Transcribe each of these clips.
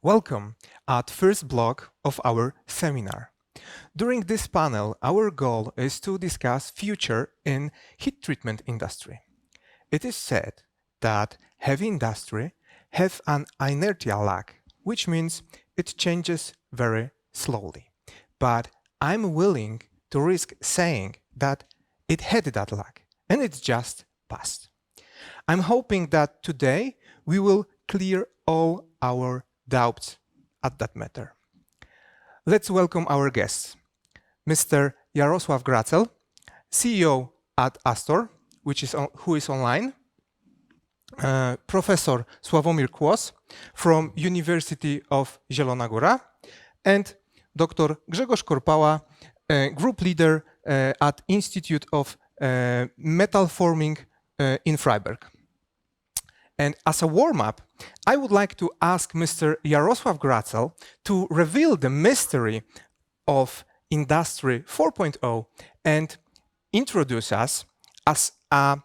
Welcome at first block of our seminar. During this panel, our goal is to discuss future in heat treatment industry. It is said that heavy industry have an inertia lag, which means it changes very slowly. But I'm willing to risk saying that it had that lag and it's just passed. I'm hoping that today we will clear all our doubts at that matter. Let's welcome our guests. Mr. Jarosław Gracel, CEO at Astor, who is online. Professor Sławomir Kłos from University of Zielona Góra, and Dr. Grzegorz Korpała, group leader at Institute of Metal Forming in Freiburg. And as a warm-up, I would like to ask Mr. Jarosław Gracel to reveal the mystery of Industry 4.0 and introduce us as a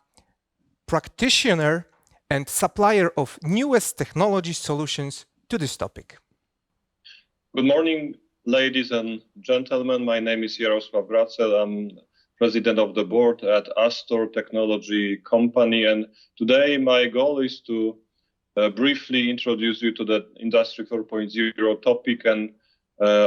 practitioner and supplier of newest technology solutions to this topic. Good morning, ladies and gentlemen. My name is Jarosław Gracel. I'm president of the board at Astor Technology Company. And today my goal is to briefly introduce you to the Industry 4.0 topic. And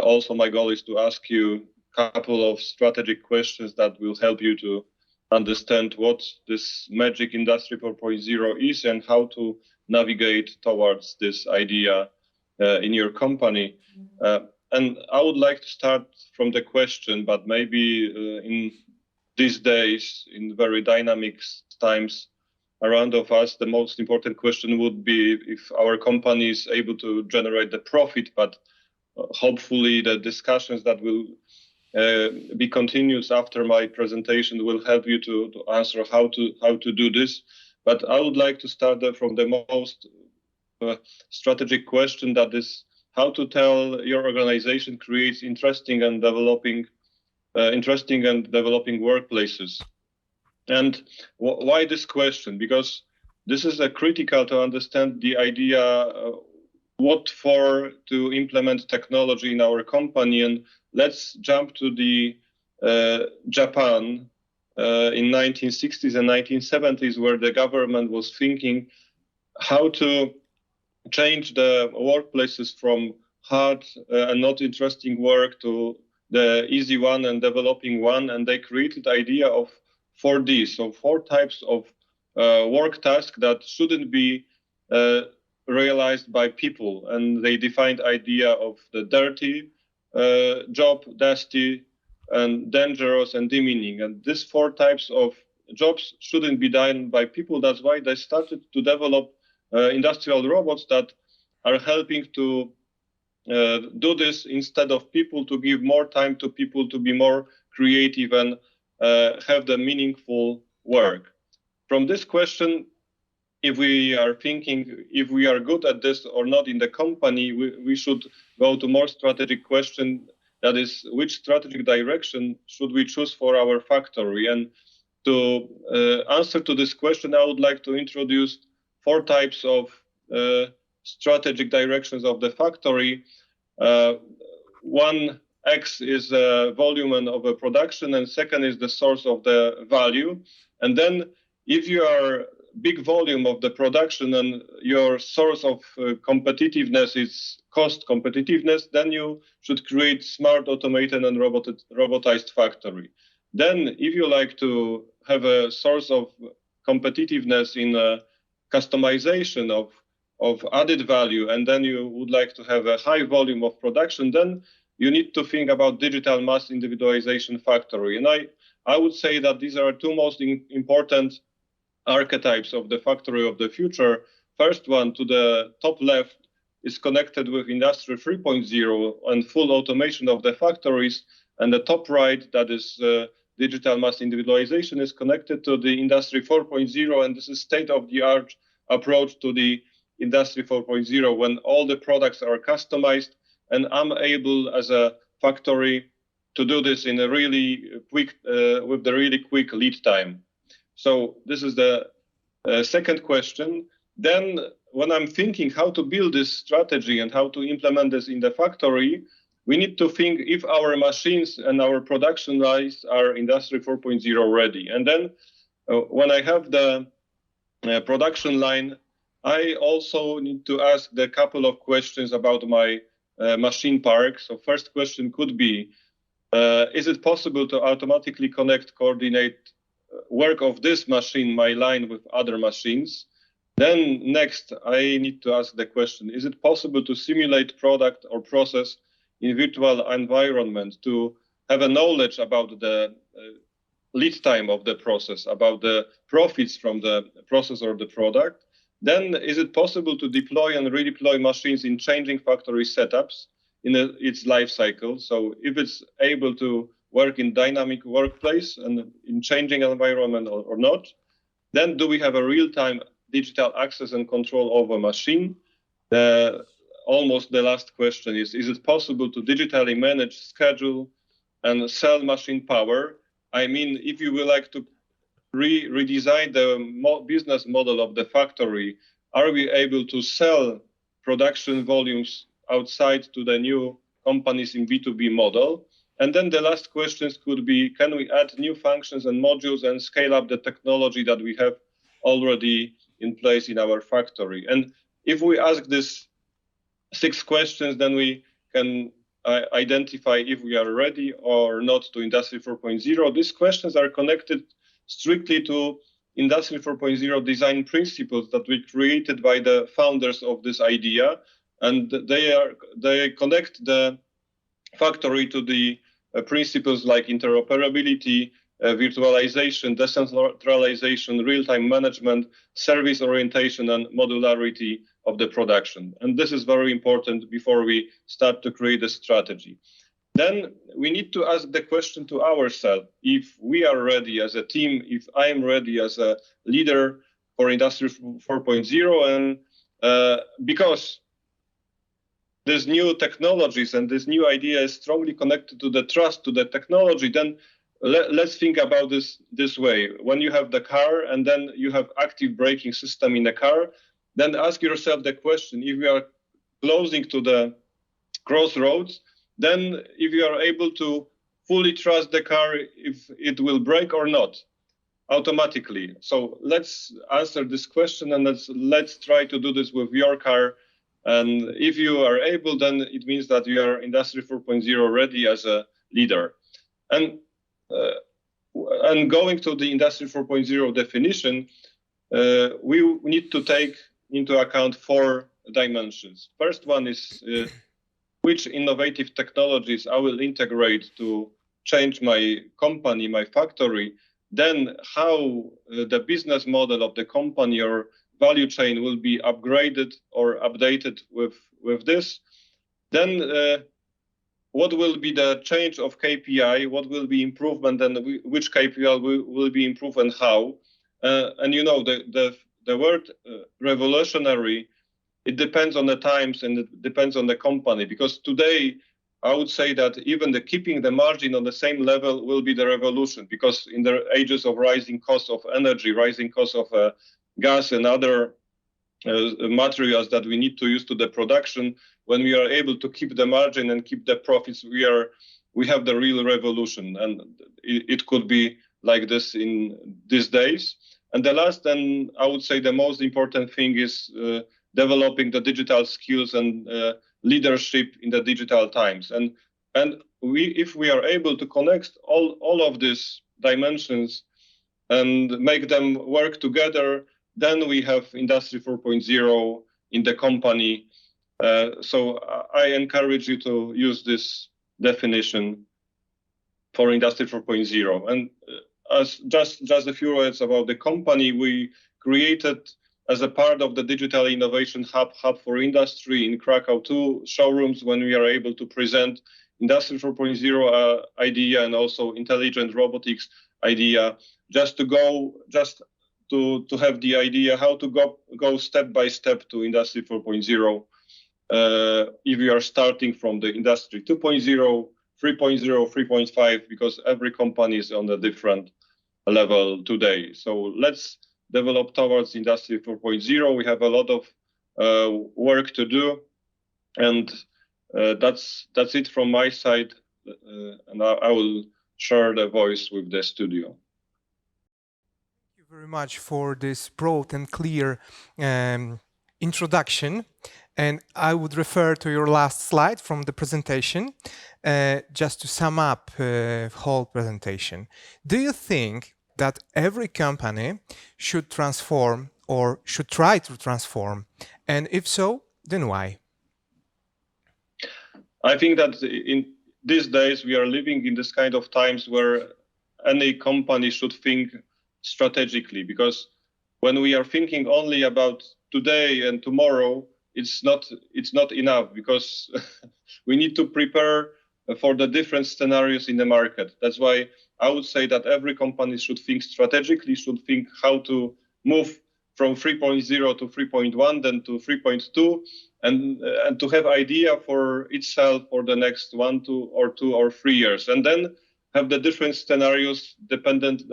also my goal is to ask you a couple of strategic questions that will help you to understand what this magic Industry 4.0 is and how to navigate towards this idea in your company. And I would like to start from the question, but maybe in these days, in very dynamic times around of us, the most important question would be if our company is able to generate the profit, but hopefully the discussions that will be continuous after my presentation will help you to answer how to do this. But I would like to start from the most strategic question, that is how to tell your organization creates interesting and developing workplaces. And why this question? Because this is critical to understand the idea what for to implement technology in our company. And let's jump to the Japan in 1960s and 1970s, where the government was thinking how to change the workplaces from hard and not interesting work to the easy one and developing one. And they created the idea of 4D, so 4 types of work tasks that shouldn't be realized by people. And they defined idea of the dirty job, dusty, and dangerous and demeaning. And these 4 types of jobs shouldn't be done by people. That's why they started to develop industrial robots that are helping to do this instead of people, to give more time to people to be more creative and have the meaningful work. From this question, if we are thinking if we are good at this or not in the company, we should go to more strategic question, that is, which strategic direction should we choose for our factory? And to answer to this question, I would like to introduce 4 types of strategic directions of the factory. One X is volume of a production, and second is the source of the value. And then if you are big volume of the production and your source of competitiveness is cost competitiveness, then you should create smart, automated, and robotized factory. Then if you like to have a source of competitiveness in customization of added value, and then you would like to have a high volume of production, then you need to think about digital mass individualization factory. And I would say that these are 2 most important archetypes of the factory of the future. First one, to the top left, is connected with Industry 3.0 and full automation of the factories. And the top right, that is digital mass individualization, is connected to the Industry 4.0. And this is state-of-the-art approach to the Industry 4.0, when all the products are customized, and I'm able as a factory to do this in a really quick, with the really quick lead time. So this is the second question. Then when I'm thinking how to build this strategy and how to implement this in the factory, we need to think if our machines and our production lines are Industry 4.0 ready. And then when I have the production line, I also need to ask a couple of questions about my machine park. So first question could be, is it possible to automatically connect, coordinate work of this machine, my line, with other machines? Then next, I need to ask the question, is it possible to simulate product or process in virtual environment to have a knowledge about the lead time of the process, about the profits from the process or the product? Then is it possible to deploy and redeploy machines in changing factory setups in its life cycle? So if it's able to work in dynamic workplace and in changing environment or not, then do we have a real-time digital access and control over machine? Almost the last question is it possible to digitally manage, schedule, and sell machine power? I mean, if you would like to redesign the business model of the factory, are we able to sell production volumes outside to the new companies in B2B model? And then the last questions could be, can we add new functions and modules and scale up the technology that we have already in place in our factory? And if we ask these 6 questions, then we can identify if we are ready or not to Industry 4.0. These questions are connected strictly to Industry 4.0 design principles that we created by the founders of this idea, and they connect the factory to the principles like interoperability, virtualization, decentralization, real-time management, service orientation, and modularity of the production. And this is very important before we start to create a strategy. Then we need to ask the question to ourselves, if we are ready as a team, if I am ready as a leader for Industry 4.0, and because these new technologies and this new idea is strongly connected to the trust to the technology, then let's think about this way. When you have the car and then you have active braking system in the car, then ask yourself the question, if you are closing to the crossroads, then if you are able to fully trust the car if it will brake or not automatically. So let's answer this question, and let's try to do this with your car. And if you are able, then it means that you are Industry 4.0 ready as a leader. And going to the Industry 4.0 definition, we need to take into account 4 dimensions. First one is which innovative technologies I will integrate to change my company, my factory. Then how the business model of the company or value chain will be upgraded or updated with this. Then what will be the change of KPI, what will be improvement, and which KPI will be improved and how. And you know, the word revolutionary, it depends on the times and it depends on the company, because today I would say that even keeping the margin on the same level will be the revolution, because in the ages of rising costs of energy, rising costs of gas and other materials that we need to use to the production, when we are able to keep the margin and keep the profits, we have the real revolution, and it could be like this in these days. And the last, and I would say the most important thing, is developing the digital skills and leadership in the digital times. And if we are able to connect all of these dimensions and make them work together, then we have Industry 4.0 in the company. So I encourage you to use this definition for Industry 4.0. And as just a few words about the company, we created, as a part of the Digital Innovation Hub for Industry in Krakow, 2 showrooms when we are able to present Industry 4.0 idea and also intelligent robotics idea, just to have the idea how to go step by step to Industry 4.0. If you are starting from the Industry 2.0, 3.0, 3.5, because every company is on a different level today. So let's develop towards Industry 4.0. We have a lot of work to do. And that's it from my side. And I will share the voice with the studio. Thank you very much for this broad and clear introduction. And I would refer to your last slide from the presentation, just to sum up the whole presentation. Do you think that every company should transform or should try to transform? And if so, then why? I think that in these days we are living in this kind of times where any company should think strategically, because when we are thinking only about today and tomorrow, it's not enough, because we need to prepare for the different scenarios in the market. That's why I would say that every company should think strategically, should think how to move from 3.0 to 3.1, then to 3.2, and to have idea for itself for the next 1, 2 or 3 years, and then have the different scenarios dependent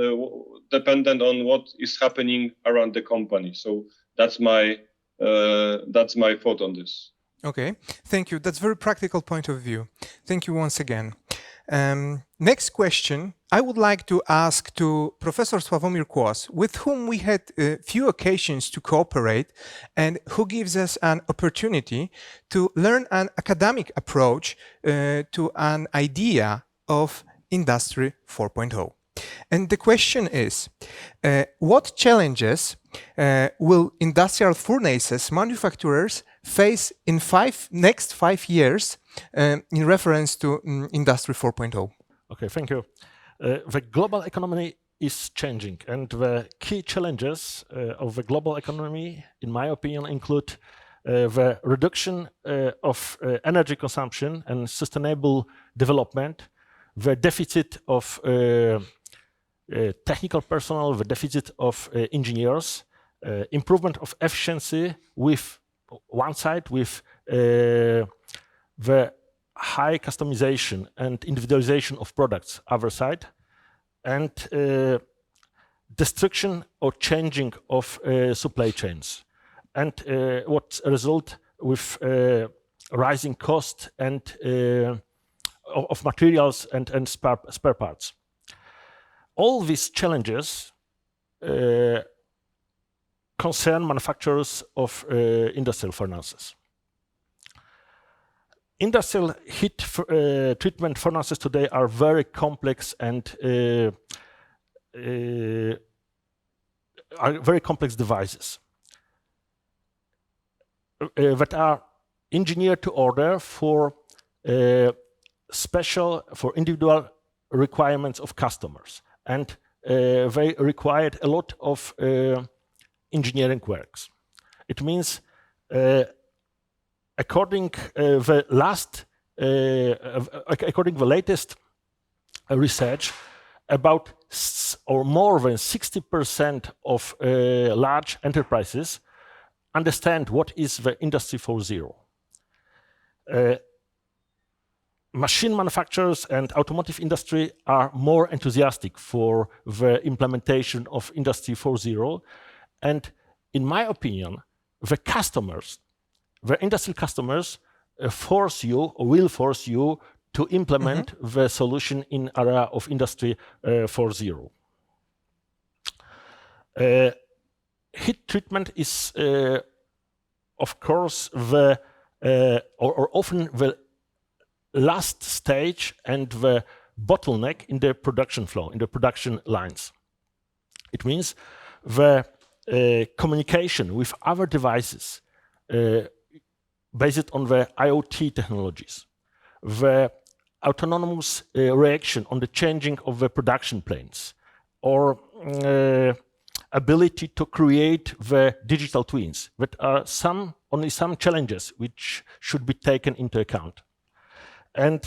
on what is happening around the company. So that's my thought on this. Okay, thank you. That's a very practical point of view. Thank you once again. Next question, I would like to ask to Professor Sławomir Kłos, with whom we had a few occasions to cooperate and who gives us an opportunity to learn an academic approach to an idea of Industry 4.0. And the question is, what challenges will industrial furnaces manufacturers face in next 5 years in reference to Industry 4.0? Okay, thank you. The global economy is changing, and the key challenges of the global economy, in my opinion, include the reduction of energy consumption and sustainable development, the deficit of technical personnel, the deficit of engineers, improvement of efficiency with one side, with the high customization and individualization of products, other side, and destruction or changing of supply chains, and what result with rising cost and of materials and spare parts. All these challenges concern manufacturers of industrial furnaces. Industrial heat treatment furnaces today are very complex and are very complex devices that are engineered to order for for individual requirements of customers, and they required a lot of engineering works. It means according the latest research, about or more than 60% of large enterprises understand what is the Industry 4.0. Machine manufacturers and automotive industry are more enthusiastic for the implementation of Industry 4.0, and in my opinion, the customers, the industrial customers, force you or will force you to implement the solution in area of Industry 4.0. Heat treatment is, of course, the or often the last stage and the bottleneck in the production flow, in the production lines. It means the communication with other devices based on the IoT technologies, the autonomous reaction on the changing of the production planes, or ability to create the digital twins, that are only some challenges which should be taken into account. And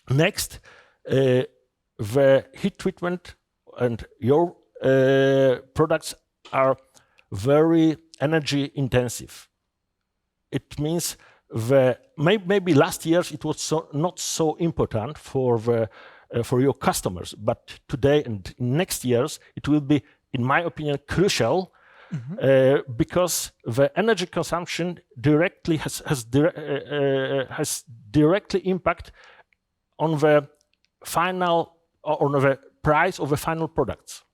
next, the heat treatment and your products are very energy intensive. It means maybe last year it was not so important for your customers, but today and next years it will be, in my opinion, crucial because the energy consumption directly has directly impact on the final or on the price of the final products.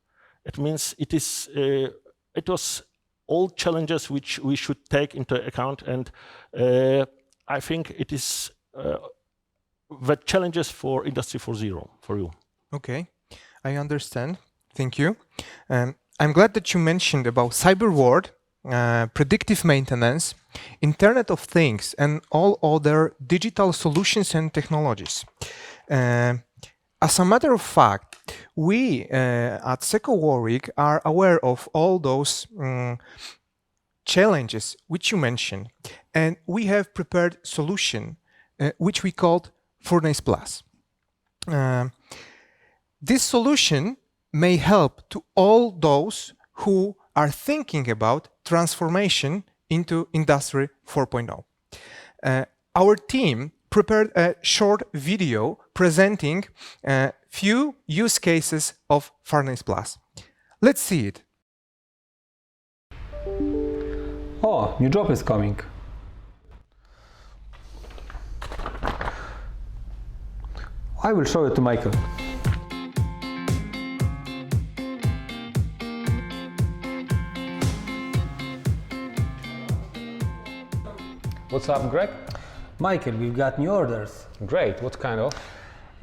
It means it was all challenges which we should take into account, and I think it is the challenges for Industry 4.0 for you. Okay, I understand. Thank you. I'm glad that you mentioned about cyber world, predictive maintenance, Internet of Things, and all other digital solutions and technologies. As a matter of fact, we at Seco Warwick are aware of all those challenges which you mentioned, and we have prepared solution which we called Furnace Plus. This solution may help to all those who are thinking about transformation into Industry 4.0. Our team prepared a short video presenting a few use cases of Furnace Plus. Let's see it. Oh, new job is coming. I will show it to Michael. What's up, Greg? Michael, we've got new orders. Great, what kind of?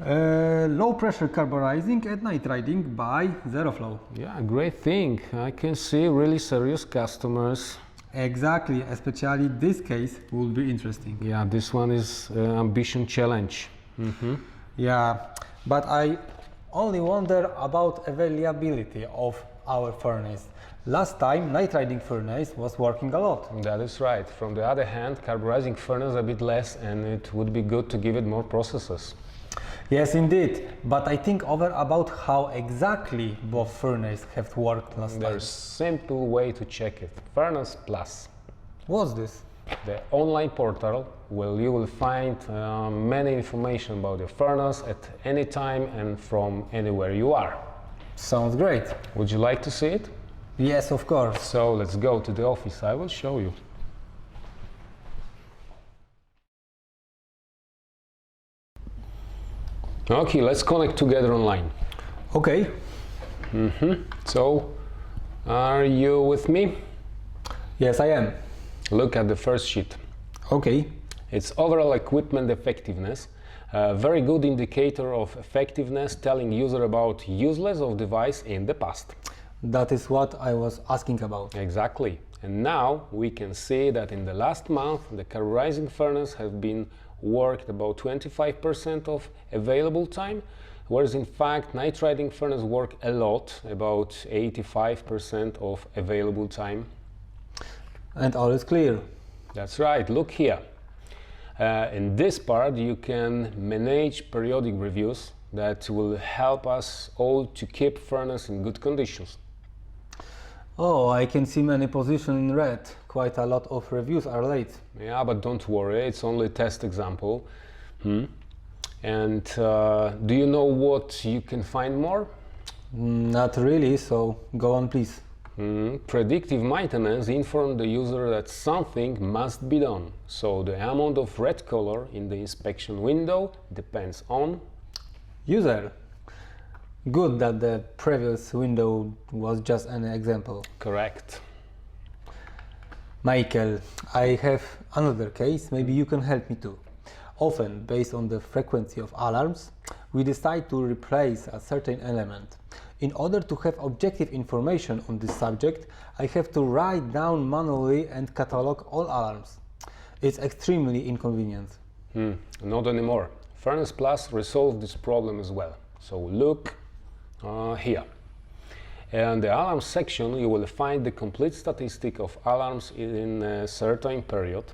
Low pressure carburizing and night riding by Zeroflow. Yeah, great thing. I can see really serious customers. Exactly, especially this case will be interesting. Yeah, this one is ambition challenge. Yeah, but I only wonder about availability of our furnace. Last time, night riding furnace was working a lot. That is right. From the other hand, carburizing furnace a bit less, and it would be good to give it more processes. Yes, indeed. But I think over about how exactly both furnaces have worked last time. There's a simple way to check it. Furnace Plus. What's this? The online portal where you will find many information about your furnace at any time and from anywhere you are. Sounds great. Would you like to see it? Yes, of course. So let's go to the office. I will show you. Okay, let's connect together online. Okay. So, are you with me? Yes, I am. Look at the first sheet. Okay. It's overall equipment effectiveness, a very good indicator of effectiveness, telling user about useless of device in the past. That is what I was asking about. Exactly. And now we can see that in the last month the carburizing furnace have been worked about 25% of available time, whereas in fact night riding furnace work a lot, about 85% of available time. And all is clear. That's right, look here. In this part you can manage periodic reviews that will help us all to keep furnace in good conditions. Oh, I can see many positions in red. Quite a lot of reviews are late. Yeah, but don't worry, it's only a test example. And do you know what you can find more? Not really, so go on please. Predictive maintenance informs the user that something must be done. So the amount of red color in the inspection window depends on User. Good that the previous window was just an example. correct. Michael, I have another case, maybe you can help me too. Often, based on the frequency of alarms, we decide to replace a certain element. In order to have objective information on this subject, I have to write down manually and catalog all alarms. It's extremely inconvenient. Not anymore. Furnace Plus resolved this problem as well. So look here. In the alarm section you will find the complete statistic of alarms in a certain period.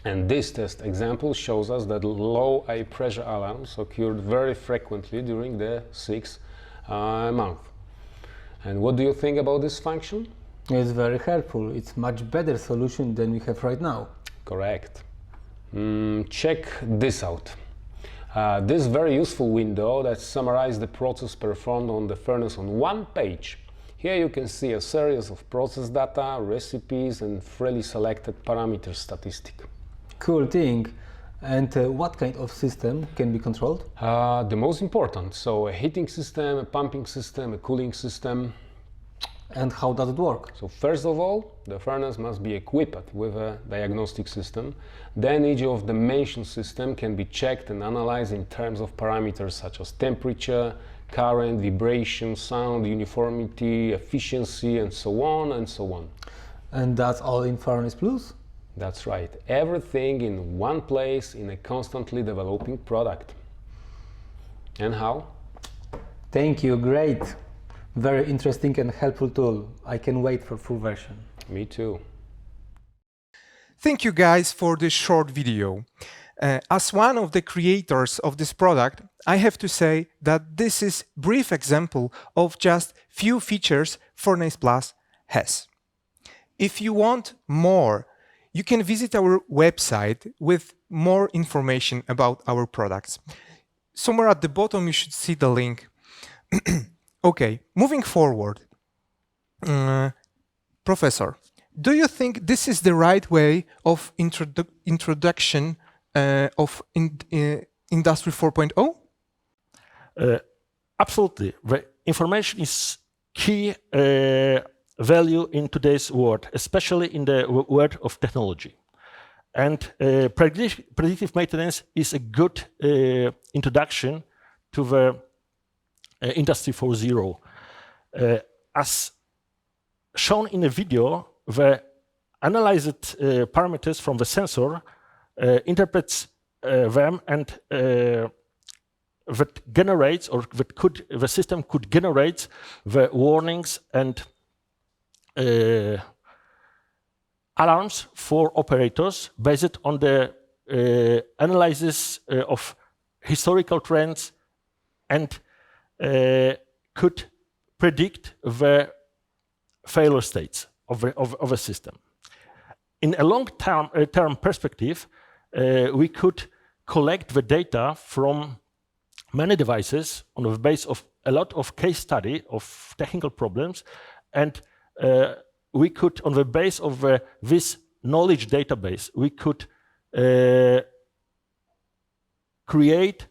And this test example shows us that low high pressure alarms occurred very frequently during the 6th month. And what do you think about this function? It's very helpful. It's much better solution than we have right now. Correct. Check this out. This very useful window that summarizes the process performed on the furnace on one page Here you can see a series of process data, recipes and freely selected parameter statistic. Cool thing. And what kind of system can be controlled? The most important, so a heating system, a pumping system, a cooling system. And how does it work? So first of all, the furnace must be equipped with a diagnostic system. Then each of the mentioned system can be checked and analyzed in terms of parameters such as temperature, current, vibration, sound, uniformity, efficiency, and so on and so on. And that's all in Furnace Plus? That's right. Everything in one place in a constantly developing product. And how? Thank you, great. Very interesting and helpful tool. I can wait for full version. Me too. Thank you guys for this short video. As one of the creators of this product, I have to say that this is a brief example of just few features Furnace Plus has. If you want more, you can visit our website with more information about our products. Somewhere at the bottom you should see the link. Okay, moving forward. Professor, do you think this is the right way of introduction of Industry 4.0? Absolutely. The information is key value in today's world, especially in the world of technology. And predictive maintenance is a good introduction to the Industry 4.0. As shown in the video, the analyzed parameters from the sensor interprets them and that generates, or the system could generate the warnings and alarms for operators based on the analysis of historical trends and could predict the failure states of a system. In a long-term perspective, we could collect the data from many devices on the basis of a lot of case study of technical problems, and we could, on the basis of this knowledge database, we could create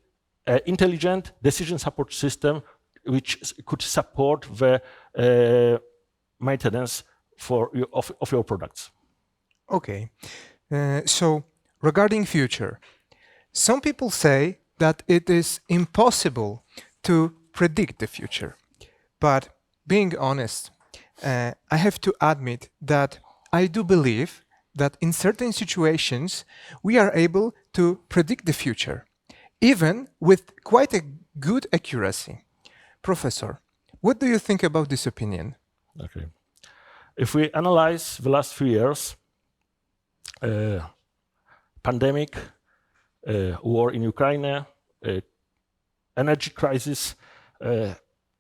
an intelligent decision support system which could support the maintenance of your products. Okay, so regarding future, some people say that it is impossible to predict the future. But being honest, I have to admit that I do believe that in certain situations we are able to predict the future, even with quite a good accuracy. Professor, what do you think about this opinion? Okay. If we analyze the last few years, pandemic, war in Ukraine, energy crisis,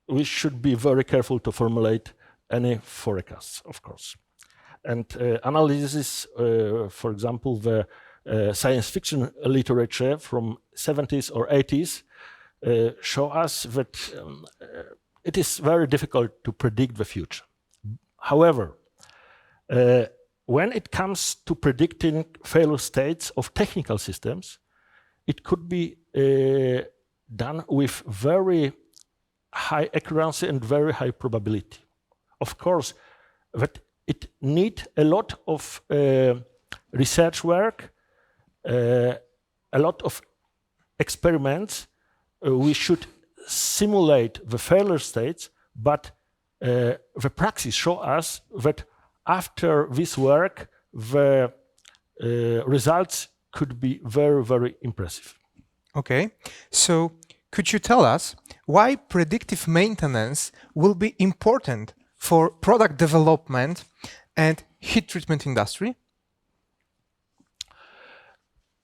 we should be very careful to formulate any forecasts, of course. And analysis, for example, the science fiction literature from 70s or 80s show us that it is very difficult to predict the future. However, when it comes to predicting failure states of technical systems, it could be done with very high accuracy and very high probability. Of course, that it needs a lot of research work, a lot of experiments. We should simulate the failure states, but the practice shows us that after this work, the results could be very, very impressive. Okay, so could you tell us why predictive maintenance will be important for product development and heat treatment industry?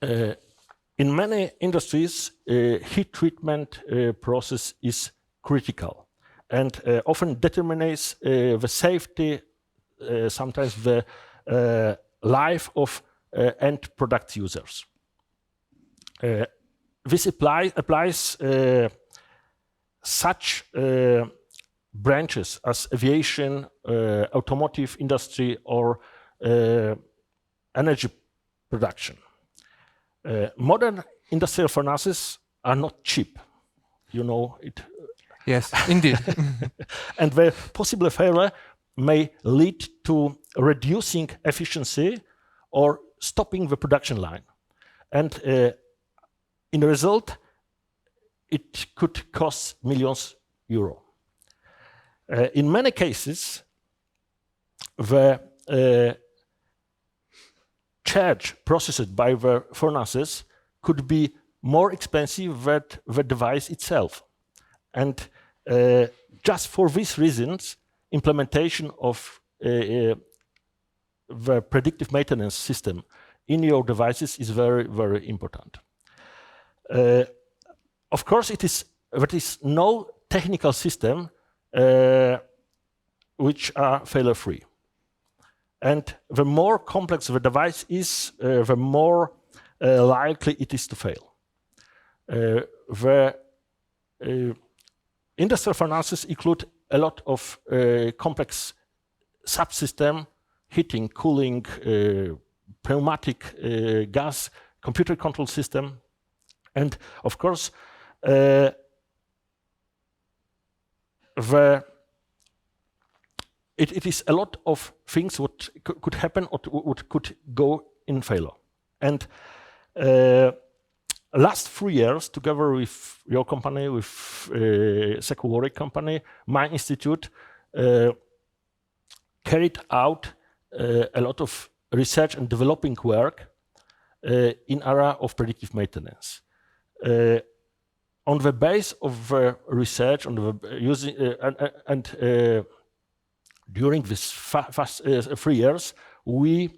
In many industries, heat treatment process is critical and often determines the safety, sometimes the life of end product users. This applies such branches as aviation, automotive industry, or energy production. Modern industrial furnaces are not cheap. You know it. Yes, indeed. And the possible failure may lead to reducing efficiency or stopping the production line. And in the result, it could cost millions euro. In many cases, the charge processed by the furnaces could be more expensive than the device itself. And just for these reasons, implementation of the predictive maintenance system in your devices is very, very important. Of course, there is no technical system which are failure-free. And the more complex the device is, the more likely it is to fail. The industrial furnaces include a lot of complex subsystem, heating, cooling, pneumatic gas, computer control system. And of course, it is a lot of things what could happen or what could go in failure. And last 3 years, together with your company, with Security company, my institute carried out a lot of research and developing work in area of predictive maintenance. On the base of research, on the using during this 3 years, we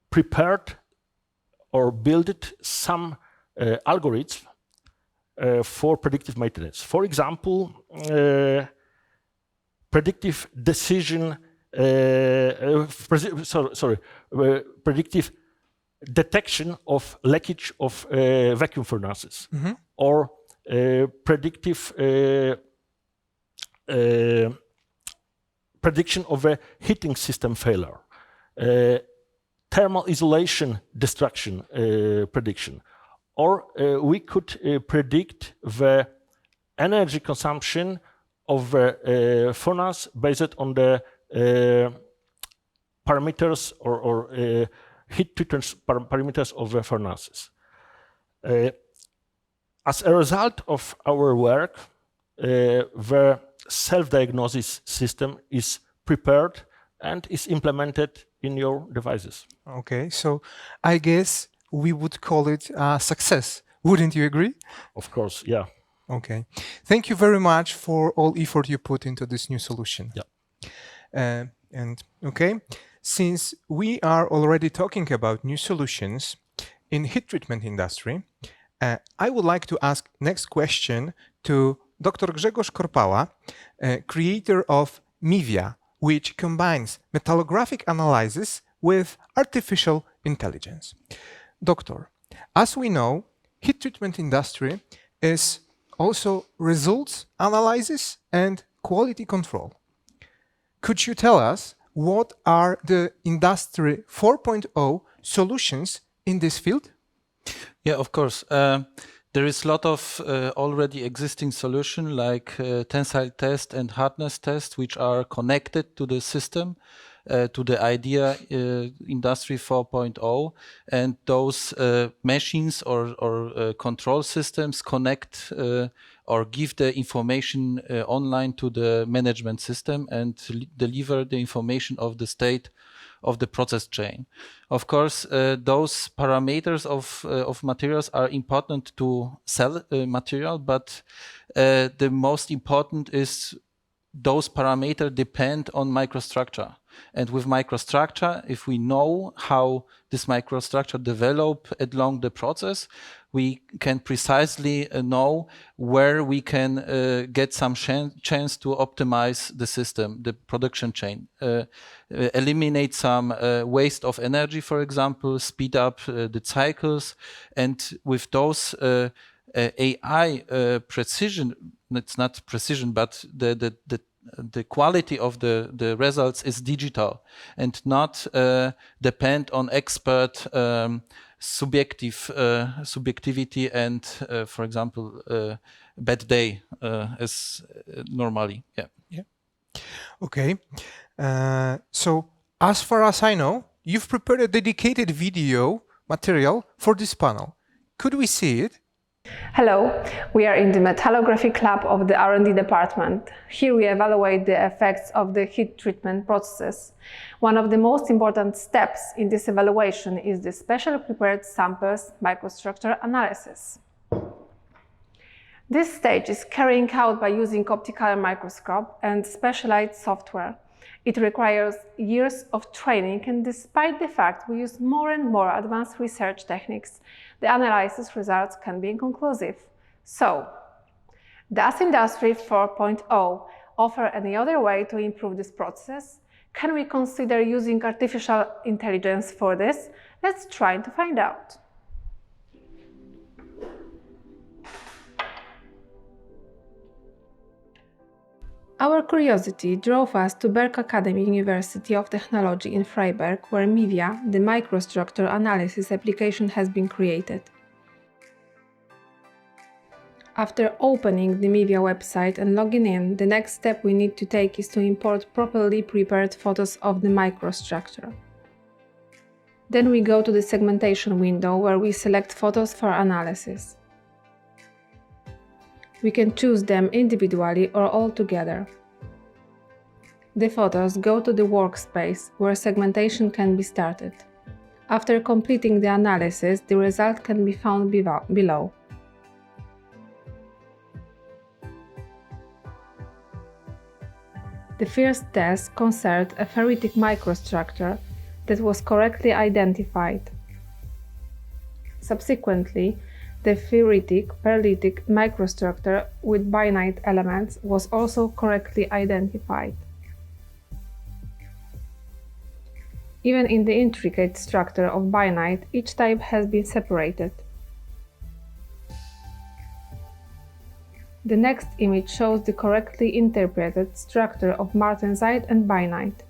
prepared or built some algorithms for predictive maintenance. For example, predictive decision, predictive detection of leakage of vacuum furnaces, or predictive prediction of a heating system failure, thermal isolation destruction prediction, or we could predict the energy consumption of the furnace based on the parameters or heat treatment parameters of the furnaces. As a result of our work, the self-diagnosis system is prepared and is implemented in your devices. Okay, so I guess we would call it a success. Wouldn't you agree? Of course, yeah. Okay. Thank you very much for all effort you put into this new solution. Yeah. And okay, since we are already talking about new solutions in heat treatment industry, I would like to ask next question to Dr. Grzegorz Korpała, creator of MIVIA, which combines metallographic analysis with artificial intelligence. Doctor, as we know, heat treatment industry is also results analysis and quality control. Could you tell us what are the Industry 4.0 solutions in this field? Yeah, of course. There is a lot of already existing solution like tensile test and hardness test, which are connected to the system, to the idea Industry 4.0, and those machines or control systems connect or give the information online to the management system and deliver the information of the state of the process chain. Of course, those parameters of materials are important to sell material, but the most important is those parameters depend on microstructure. And with microstructure, if we know how this microstructure develop along the process, we can precisely know where we can get some chance to optimize the system, the production chain, eliminate some waste of energy, for example, speed up the cycles, and with those AI precision, it's not precision, but the quality of the results is digital and not depend on expert subjectivity and, for example, bad day as normally. Yeah. Okay. So as far as I know, you've prepared a dedicated video material for this panel. Could we see it? Hello, we are in the metallographic lab of the R&D department. Here we evaluate the effects of the heat treatment processes. One of the most important steps in this evaluation is the specially prepared samples microstructure analysis. This stage is carried out by using optical microscope and specialized software. It requires years of training, and despite the fact we use more and more advanced research techniques, the analysis results can be inconclusive. So, does Industry 4.0 offer any other way to improve this process? Can we consider using artificial intelligence for this? Let's try to find out. Our curiosity drove us to Berg Academy University of Technology in Freiburg, where MIVIA, the microstructure analysis application, has been created. After opening the MIVIA website and logging in, the next step we need to take is to import properly prepared photos of the microstructure. Then we go to the segmentation window, where we select photos for analysis. We can choose them individually or all together. The photos go to the workspace, where segmentation can be started. After completing the analysis, the result can be found below. The first test concerned a ferritic microstructure that was correctly identified. Subsequently, the ferritic perlitic microstructure with bainite elements was also correctly identified. Even in the intricate structure of bainite, each type has been separated. The next image shows the correctly interpreted structure of martensite and bainite.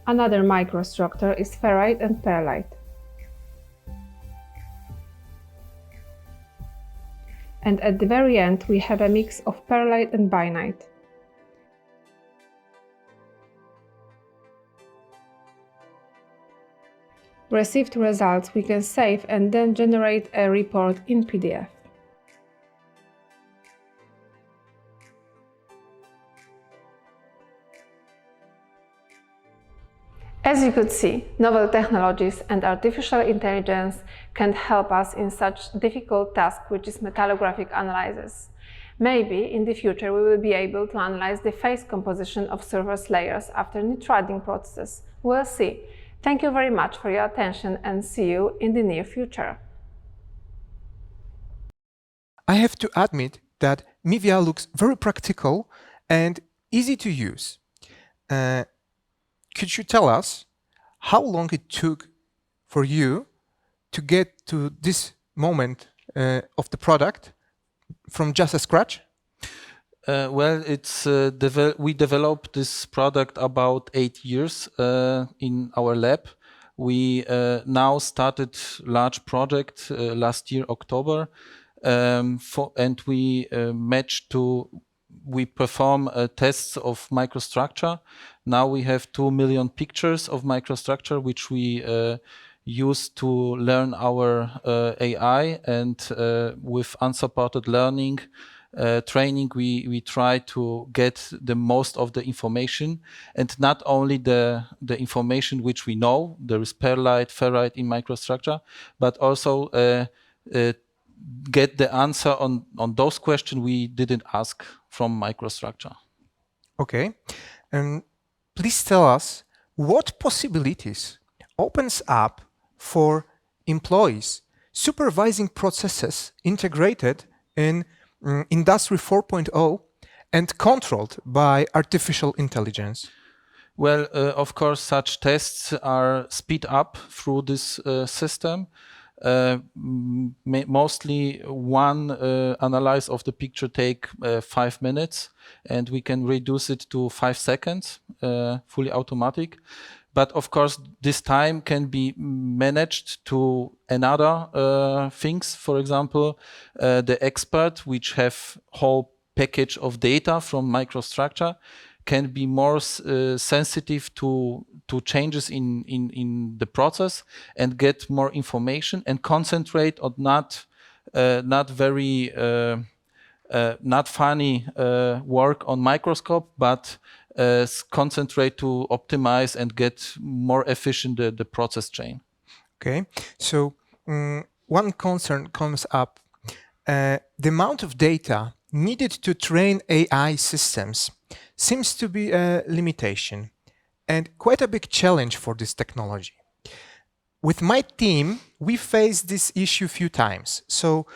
Another microstructure is ferrite and perlite. And at the very end we have a mix of perlite and bainite. Received results we can save and then generate a report in PDF. As you could see, novel technologies and artificial intelligence can help us in such difficult task, which is metallographic analysis. Maybe in the future we will be able to analyze the phase composition of surface layers after nitriding processes. We'll see. Thank you very much for your attention and see you in the near future. I have to admit that MIVIA looks very practical and easy to use. Could you tell us how long it took for you to get to this moment of the product from just a scratch? Well, it's we developed this product about 8 years in our lab. We now started large project last year, October, and we we perform tests of microstructure. Now we have 2 million pictures of microstructure, which we use to learn our AI, and with unsupported learning training, we try to get the most of the information, and not only the information which we know, there is perlite, ferrite in microstructure, but also get the answer on those questions we didn't ask from microstructure. Okay, and please tell us what possibilities opens up for employees supervising processes integrated in Industry 4.0 and controlled by artificial intelligence. Well, of course, such tests are speed up through this system. Mostly one analyze of the picture take 5 minutes, and we can reduce it to 5 seconds, fully automatic. But of course, this time can be managed to another things. For example, the expert, which have whole package of data from microstructure, can be more sensitive to changes in the process and get more information and concentrate on not very not funny work on microscope, but concentrate to optimize and get more efficient the process chain. Okay, so one concern comes up. The amount of data needed to train AI systems seems to be a limitation and quite a big challenge for this technology. With my team, we faced this issue a few times. So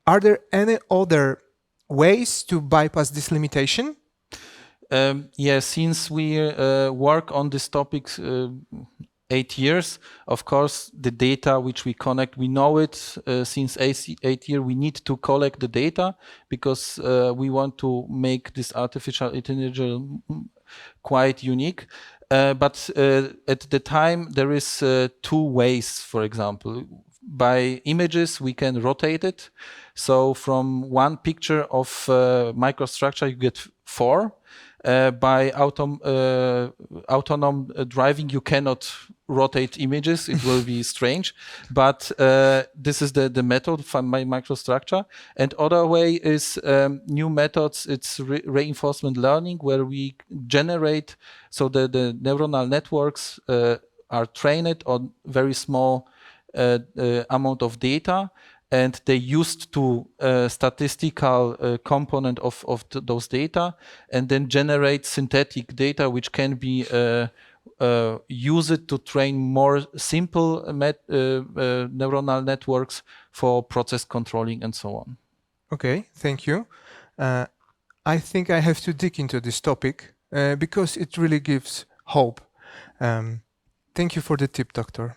are there any other ways to bypass this limitation? Yeah, since we work on this topic 8 years, of course, the data which we connect, we know it since 8 years. We need to collect the data because we want to make this artificial intelligence quite unique. But at the time, there is 2 ways, for example. By images, we can rotate it. So from one picture of microstructure, you get 4. By autonomous driving, you cannot rotate images. It will be strange. But this is the method for my microstructure. And other way is new methods. It's reinforcement learning, where we generate, so the neuronal networks are trained on very small amount of data, and they used to statistical component of those data, and then generate synthetic data which can be used to train more simple neuronal networks for process controlling and so on. Okay, thank you. I think I have to dig into this topic because it really gives hope. Thank you for the tip, Doctor.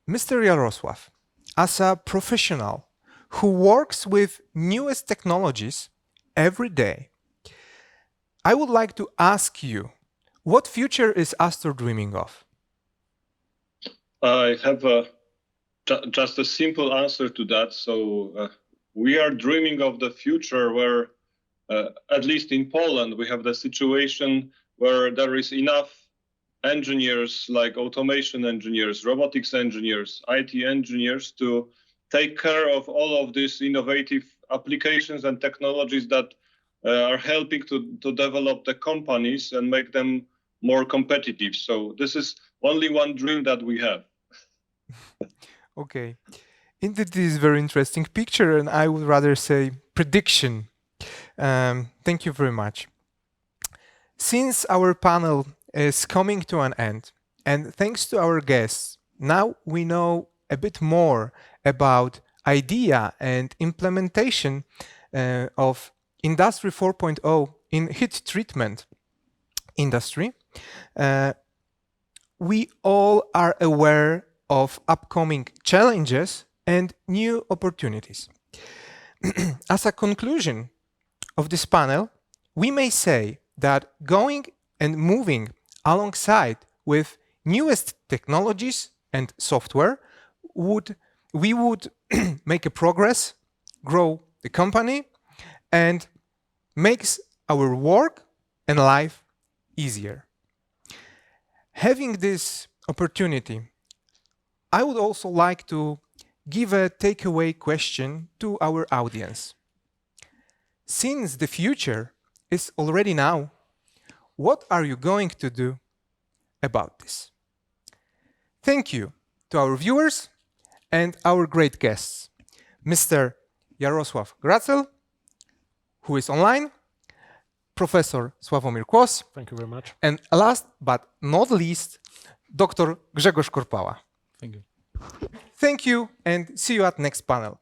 Mr. Jarosław, as a professional who works with newest technologies every day, I would like to ask you, what future is Astor dreaming of? I have just a simple answer to that. So we are dreaming of the future where, at least in Poland, we have the situation where there is enough engineers, like automation engineers, robotics engineers, IT engineers, to take care of all of these innovative applications and technologies that are helping to develop the companies and make them more competitive. So this is only one dream that we have. Okay. Indeed, this is a very interesting picture, and I would rather say prediction. Thank you very much. Since our panel is coming to an end, and thanks to our guests, now we know a bit more about idea and implementation of Industry 4.0 in heat treatment industry. We all are aware of upcoming challenges and new opportunities. As a conclusion of this panel, we may say that going and moving alongside with newest technologies and software, we would make a progress, grow the company, and makes our work and life easier. Having this opportunity, I would also like to give a takeaway question to our audience. Since the future is already now, what are you going to do about this? Thank you to our viewers and our great guests, Mr. Jarosław Gracel, who is online, Professor Sławomir Kłos, Thank you very much. and last but not least, Dr. Grzegorz Korpała. Thank you. Thank you and see you at next panel.